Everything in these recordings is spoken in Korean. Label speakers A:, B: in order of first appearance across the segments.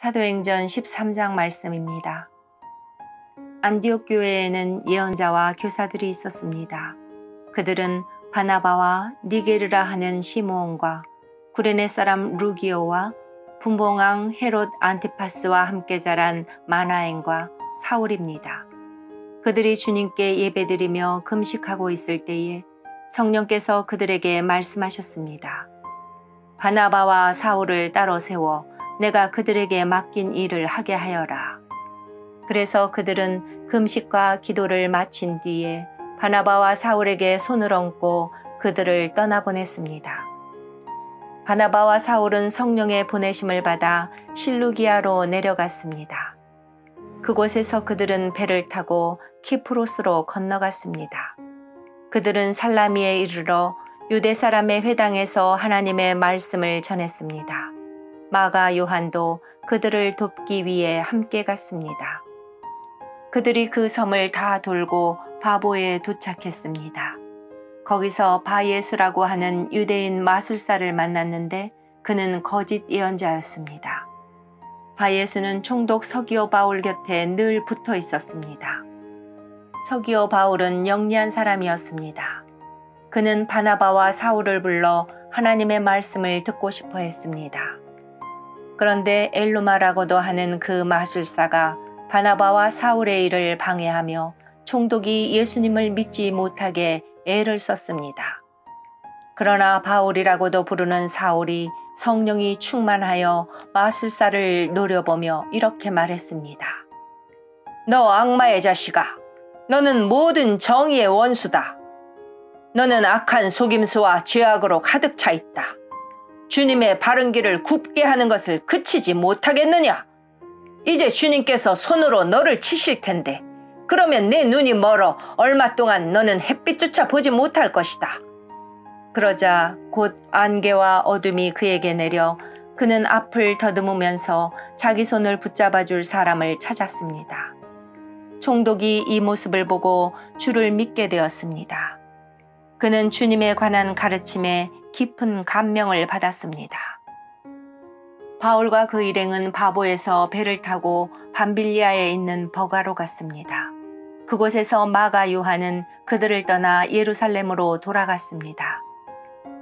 A: 사도행전 13장 말씀입니다. 안디옥 교회에는 예언자와 교사들이 있었습니다. 그들은 바나바와 니게르라 하는 시므온과 구레네 사람 루기오와 분봉왕 헤롯 안티파스와 함께 자란 마나엔과 사울입니다. 그들이 주님께 예배드리며 금식하고 있을 때에 성령께서 그들에게 말씀하셨습니다. 바나바와 사울을 따로 세워 내가 그들에게 맡긴 일을 하게 하여라. 그래서 그들은 금식과 기도를 마친 뒤에 바나바와 사울에게 손을 얹고 그들을 떠나보냈습니다. 바나바와 사울은 성령의 보내심을 받아 실루기아로 내려갔습니다. 그곳에서 그들은 배를 타고 키프로스로 건너갔습니다. 그들은 살라미에 이르러 유대 사람의 회당에서 하나님의 말씀을 전했습니다. 마가 요한도 그들을 돕기 위해 함께 갔습니다. 그들이 그 섬을 다 돌고 바보에 도착했습니다. 거기서 바예수라고 하는 유대인 마술사를 만났는데 그는 거짓 예언자였습니다. 바예수는 총독 서기오 바울 곁에 늘 붙어 있었습니다. 서기오 바울은 영리한 사람이었습니다. 그는 바나바와 사울을 불러 하나님의 말씀을 듣고 싶어 했습니다. 그런데 엘루마라고도 하는 그 마술사가 바나바와 사울의 일을 방해하며 총독이 예수님을 믿지 못하게 애를 썼습니다. 그러나 바울이라고도 부르는 사울이 성령이 충만하여 마술사를 노려보며 이렇게 말했습니다. 너 악마의 자식아, 너는 모든 정의의 원수다. 너는 악한 속임수와 죄악으로 가득 차 있다. 주님의 바른 길을 굽게 하는 것을 그치지 못하겠느냐? 이제 주님께서 손으로 너를 치실 텐데 그러면 내 눈이 멀어 얼마 동안 너는 햇빛조차 보지 못할 것이다. 그러자 곧 안개와 어둠이 그에게 내려 그는 앞을 더듬으면서 자기 손을 붙잡아 줄 사람을 찾았습니다. 총독이 이 모습을 보고 주를 믿게 되었습니다. 그는 주님에 관한 가르침에 깊은 감명을 받았습니다. 바울과 그 일행은 바보에서 배를 타고 밤빌리아에 있는 버가로 갔습니다. 그곳에서 마가 요한은 그들을 떠나 예루살렘으로 돌아갔습니다.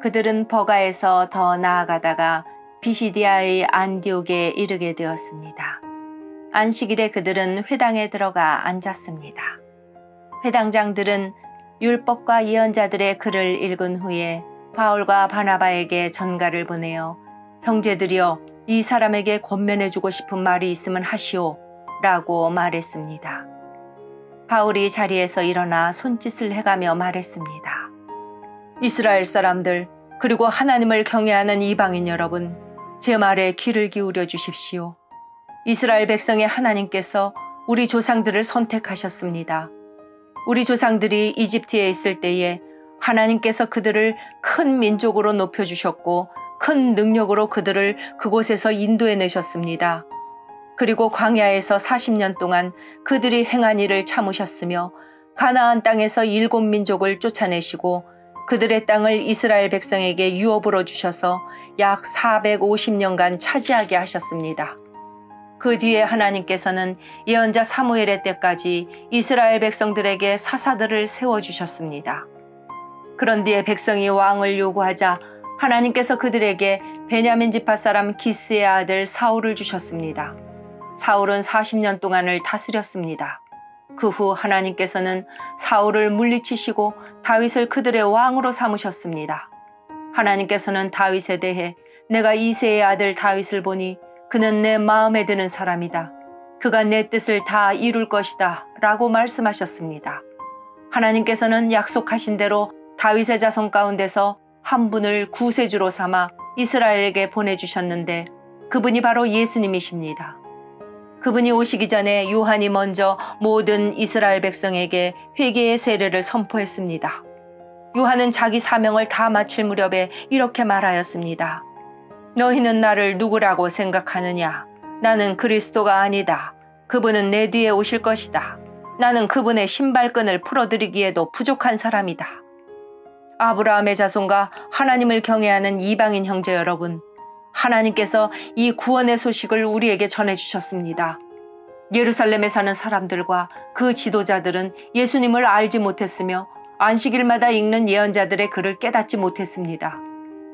A: 그들은 버가에서 더 나아가다가 비시디아의 안디옥에 이르게 되었습니다. 안식일에 그들은 회당에 들어가 앉았습니다. 회당장들은 율법과 예언자들의 글을 읽은 후에 바울과 바나바에게 전가를 보내어 형제들이여 이 사람에게 권면해주고 싶은 말이 있으면 하시오 라고 말했습니다. 바울이 자리에서 일어나 손짓을 해가며 말했습니다. 이스라엘 사람들 그리고 하나님을 경외하는 이방인 여러분, 제 말에 귀를 기울여 주십시오. 이스라엘 백성의 하나님께서 우리 조상들을 선택하셨습니다. 우리 조상들이 이집트에 있을 때에 하나님께서 그들을 큰 민족으로 높여주셨고 큰 능력으로 그들을 그곳에서 인도해내셨습니다. 그리고 광야에서 40년 동안 그들이 행한 일을 참으셨으며 가나안 땅에서 7민족을 쫓아내시고 그들의 땅을 이스라엘 백성에게 유업으로 주셔서 약 450년간 차지하게 하셨습니다. 그 뒤에 하나님께서는 예언자 사무엘의 때까지 이스라엘 백성들에게 사사들을 세워주셨습니다. 그런 뒤에 백성이 왕을 요구하자 하나님께서 그들에게 베냐민 지파 사람 기스의 아들 사울을 주셨습니다. 사울은 40년 동안을 다스렸습니다. 그 후 하나님께서는 사울을 물리치시고 다윗을 그들의 왕으로 삼으셨습니다. 하나님께서는 다윗에 대해 내가 이새의 아들 다윗을 보니 그는 내 마음에 드는 사람이다. 그가 내 뜻을 다 이룰 것이다 라고 말씀하셨습니다. 하나님께서는 약속하신 대로 다윗의 자손 가운데서 한 분을 구세주로 삼아 이스라엘에게 보내주셨는데 그분이 바로 예수님이십니다. 그분이 오시기 전에 요한이 먼저 모든 이스라엘 백성에게 회개의 세례를 선포했습니다. 요한은 자기 사명을 다 마칠 무렵에 이렇게 말하였습니다. 너희는 나를 누구라고 생각하느냐? 나는 그리스도가 아니다. 그분은 내 뒤에 오실 것이다. 나는 그분의 신발끈을 풀어드리기에도 부족한 사람이다. 아브라함의 자손과 하나님을 경외하는 이방인 형제 여러분, 하나님께서 이 구원의 소식을 우리에게 전해주셨습니다. 예루살렘에 사는 사람들과 그 지도자들은 예수님을 알지 못했으며 안식일마다 읽는 예언자들의 글을 깨닫지 못했습니다.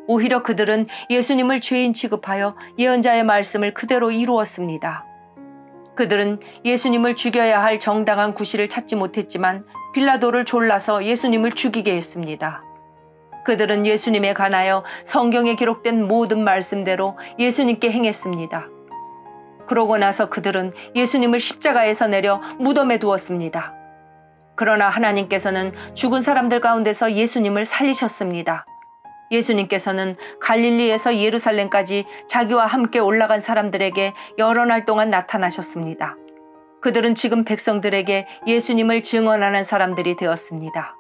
A: 오히려 그들은 예수님을 죄인 취급하여 예언자의 말씀을 그대로 이루었습니다. 그들은 예수님을 죽여야 할 정당한 구실을 찾지 못했지만 빌라도를 졸라서 예수님을 죽이게 했습니다. 그들은 예수님에 관하여 성경에 기록된 모든 말씀대로 예수님께 행했습니다. 그러고 나서 그들은 예수님을 십자가에서 내려 무덤에 두었습니다. 그러나 하나님께서는 죽은 사람들 가운데서 예수님을 살리셨습니다. 예수님께서는 갈릴리에서 예루살렘까지 자기와 함께 올라간 사람들에게 여러 날 동안 나타나셨습니다. 그들은 지금 백성들에게 예수님을 증언하는 사람들이 되었습니다.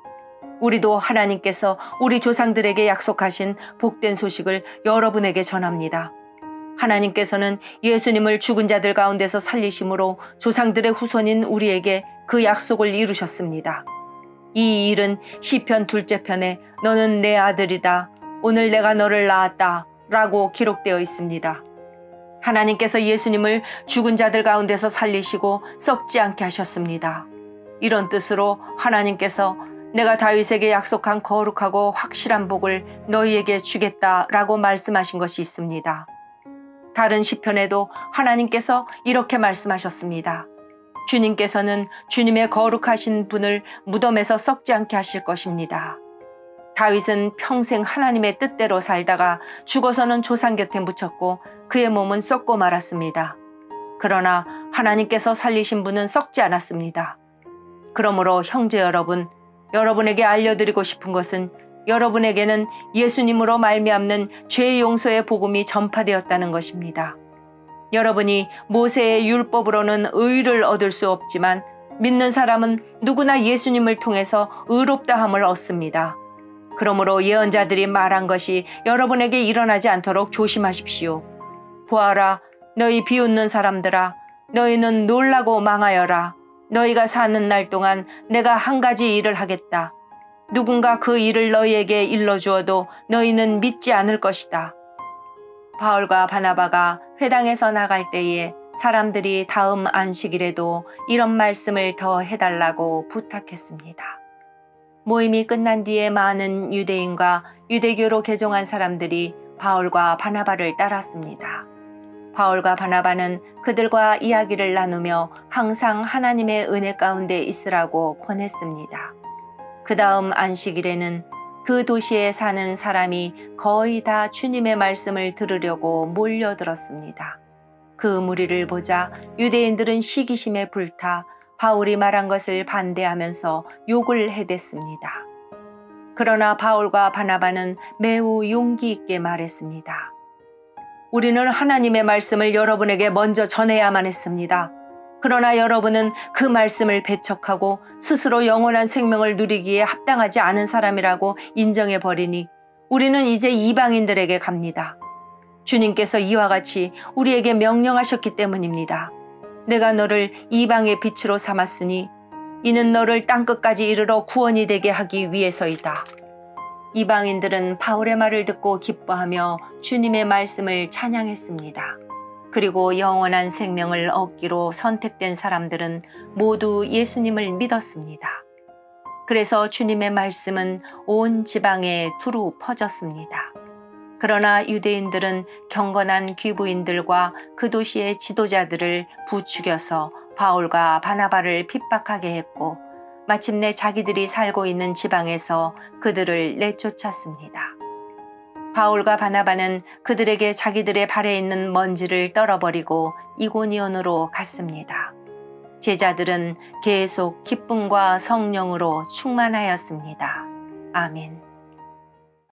A: 우리도 하나님께서 우리 조상들에게 약속하신 복된 소식을 여러분에게 전합니다. 하나님께서는 예수님을 죽은 자들 가운데서 살리심으로 조상들의 후손인 우리에게 그 약속을 이루셨습니다. 이 일은 시편 2째 편에 너는 내 아들이다. 오늘 내가 너를 낳았다. 라고 기록되어 있습니다. 하나님께서 예수님을 죽은 자들 가운데서 살리시고 썩지 않게 하셨습니다. 이런 뜻으로 하나님께서 내가 다윗에게 약속한 거룩하고 확실한 복을 너희에게 주겠다라고 말씀하신 것이 있습니다. 다른 시편에도 하나님께서 이렇게 말씀하셨습니다. 주님께서는 주님의 거룩하신 분을 무덤에서 썩지 않게 하실 것입니다. 다윗은 평생 하나님의 뜻대로 살다가 죽어서는 조상 곁에 묻혔고 그의 몸은 썩고 말았습니다. 그러나 하나님께서 살리신 분은 썩지 않았습니다. 그러므로 형제 여러분, 여러분에게 알려드리고 싶은 것은 여러분에게는 예수님으로 말미암는 죄 용서의 복음이 전파되었다는 것입니다. 여러분이 모세의 율법으로는 의를 얻을 수 없지만 믿는 사람은 누구나 예수님을 통해서 의롭다함을 얻습니다. 그러므로 예언자들이 말한 것이 여러분에게 일어나지 않도록 조심하십시오. 보아라, 너희 비웃는 사람들아, 너희는 놀라고 망하여라. 너희가 사는 날 동안 내가 한 가지 일을 하겠다. 누군가 그 일을 너희에게 일러주어도 너희는 믿지 않을 것이다. 바울과 바나바가 회당에서 나갈 때에 사람들이 다음 안식일에도 이런 말씀을 더 해달라고 부탁했습니다. 모임이 끝난 뒤에 많은 유대인과 유대교로 개종한 사람들이 바울과 바나바를 따랐습니다. 바울과 바나바는 그들과 이야기를 나누며 항상 하나님의 은혜 가운데 있으라고 권했습니다. 그 다음 안식일에는 그 도시에 사는 사람이 거의 다 주님의 말씀을 들으려고 몰려들었습니다. 그 무리를 보자 유대인들은 시기심에 불타 바울이 말한 것을 반대하면서 욕을 해댔습니다. 그러나 바울과 바나바는 매우 용기 있게 말했습니다. 우리는 하나님의 말씀을 여러분에게 먼저 전해야만 했습니다. 그러나 여러분은 그 말씀을 배척하고 스스로 영원한 생명을 누리기에 합당하지 않은 사람이라고 인정해버리니 우리는 이제 이방인들에게 갑니다. 주님께서 이와 같이 우리에게 명령하셨기 때문입니다. 내가 너를 이방의 빛으로 삼았으니 이는 너를 땅끝까지 이르러 구원이 되게 하기 위해서이다. 이방인들은 바울의 말을 듣고 기뻐하며 주님의 말씀을 찬양했습니다. 그리고 영원한 생명을 얻기로 선택된 사람들은 모두 예수님을 믿었습니다. 그래서 주님의 말씀은 온 지방에 두루 퍼졌습니다. 그러나 유대인들은 경건한 귀부인들과 그 도시의 지도자들을 부추겨서 바울과 바나바를 핍박하게 했고 마침내 자기들이 살고 있는 지방에서 그들을 내쫓았습니다. 바울과 바나바는 그들에게 자기들의 발에 있는 먼지를 떨어버리고 이고니온으로 갔습니다. 제자들은 계속 기쁨과 성령으로 충만하였습니다. 아멘.